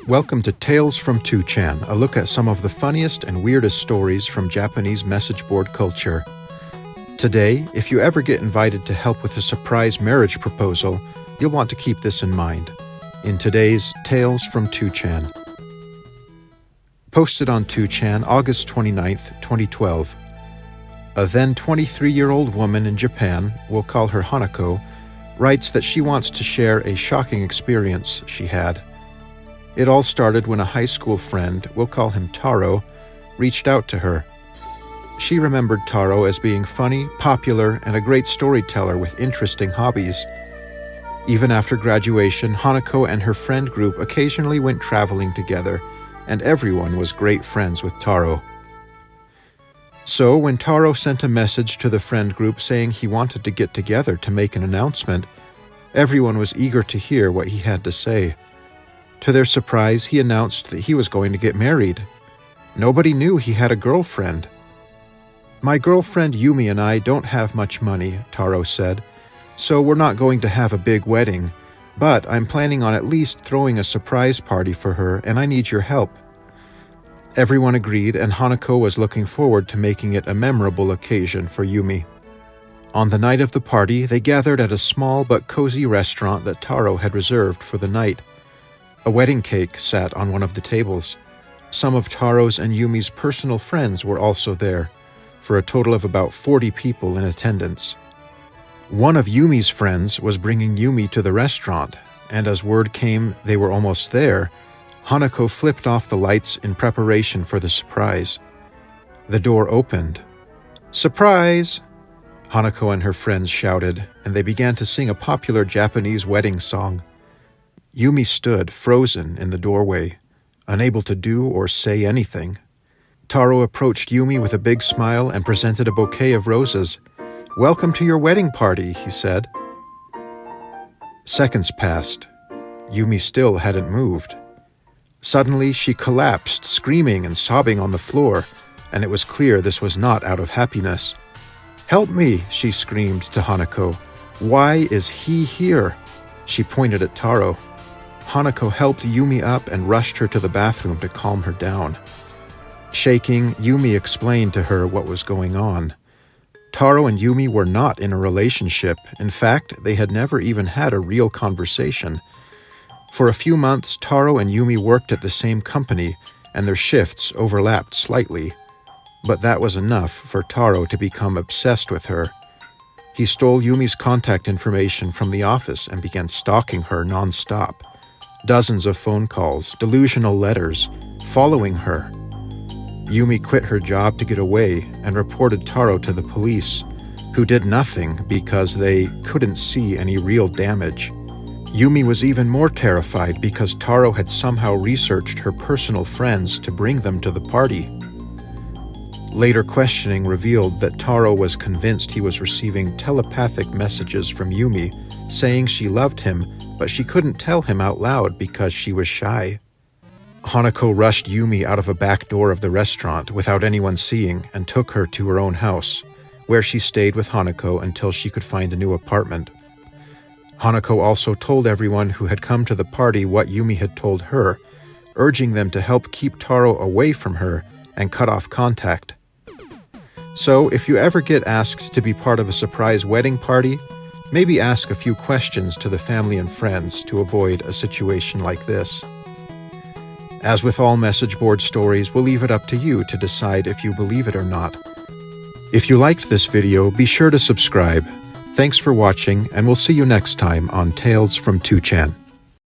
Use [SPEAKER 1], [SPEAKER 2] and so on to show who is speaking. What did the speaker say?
[SPEAKER 1] Welcome to Tales from 2chan, a look at some of the funniest and weirdest stories from Japanese message board culture. Today, if you ever get invited to help with a surprise marriage proposal, you'll want to keep this in mind. In today's Tales from 2chan. Posted on 2chan August 29th, 2012. A then 23-year-old woman in Japan, we'll call her Hanako, writes that she wants to share a shocking experience she had. It all started when a high school friend, we'll call him Taro, reached out to her. She remembered Taro as being funny, popular, and a great storyteller with interesting hobbies. Even after graduation, Hanako and her friend group occasionally went traveling together, and everyone was great friends with Taro. So, when Taro sent a message to the friend group saying he wanted to get together to make an announcement, everyone was eager to hear what he had to say. To their surprise, he announced that he was going to get married. Nobody knew he had a girlfriend. "My girlfriend Yumi and I don't have much money," Taro said, "so we're not going to have a big wedding, but I'm planning on at least throwing a surprise party for her, and I need your help." Everyone agreed, and Hanako was looking forward to making it a memorable occasion for Yumi. On the night of the party, they gathered at a small but cozy restaurant that Taro had reserved for the night. A wedding cake sat on one of the tables. Some of Taro's and Yumi's personal friends were also there, for a total of about 40 people in attendance. One of Yumi's friends was bringing Yumi to the restaurant, and as word came they were almost there, Hanako flipped off the lights in preparation for the surprise. The door opened. "Surprise!" Hanako and her friends shouted, and they began to sing a popular Japanese wedding song. Yumi stood, frozen, in the doorway, unable to do or say anything. Taro approached Yumi with a big smile and presented a bouquet of roses. "Welcome to your wedding party," he said. Seconds passed. Yumi still hadn't moved. Suddenly, she collapsed, screaming and sobbing on the floor, and it was clear this was not out of happiness. "Help me!" she screamed to Hanako. "Why is he here?" She pointed at Taro. Hanako helped Yumi up and rushed her to the bathroom to calm her down. Shaking, Yumi explained to her what was going on. Taro and Yumi were not in a relationship. In fact, they had never even had a real conversation. For a few months, Taro and Yumi worked at the same company, and their shifts overlapped slightly. But that was enough for Taro to become obsessed with her. He stole Yumi's contact information from the office and began stalking her non-stop. Dozens of phone calls, delusional letters, following her. Yumi quit her job to get away and reported Taro to the police, who did nothing because they couldn't see any real damage. Yumi was even more terrified because Taro had somehow researched her personal friends to bring them to the party. Later questioning revealed that Taro was convinced he was receiving telepathic messages from Yumi, saying she loved him, but she couldn't tell him out loud because she was shy. Hanako rushed Yumi out of a back door of the restaurant without anyone seeing and took her to her own house, where she stayed with Hanako until she could find a new apartment. Hanako also told everyone who had come to the party what Yumi had told her, urging them to help keep Taro away from her and cut off contact. So, if you ever get asked to be part of a surprise wedding party, maybe ask a few questions to the family and friends to avoid a situation like this. As with all message board stories, we'll leave it up to you to decide if you believe it or not. If you liked this video, be sure to subscribe. Thanks for watching, and we'll see you next time on Tales from 2chan.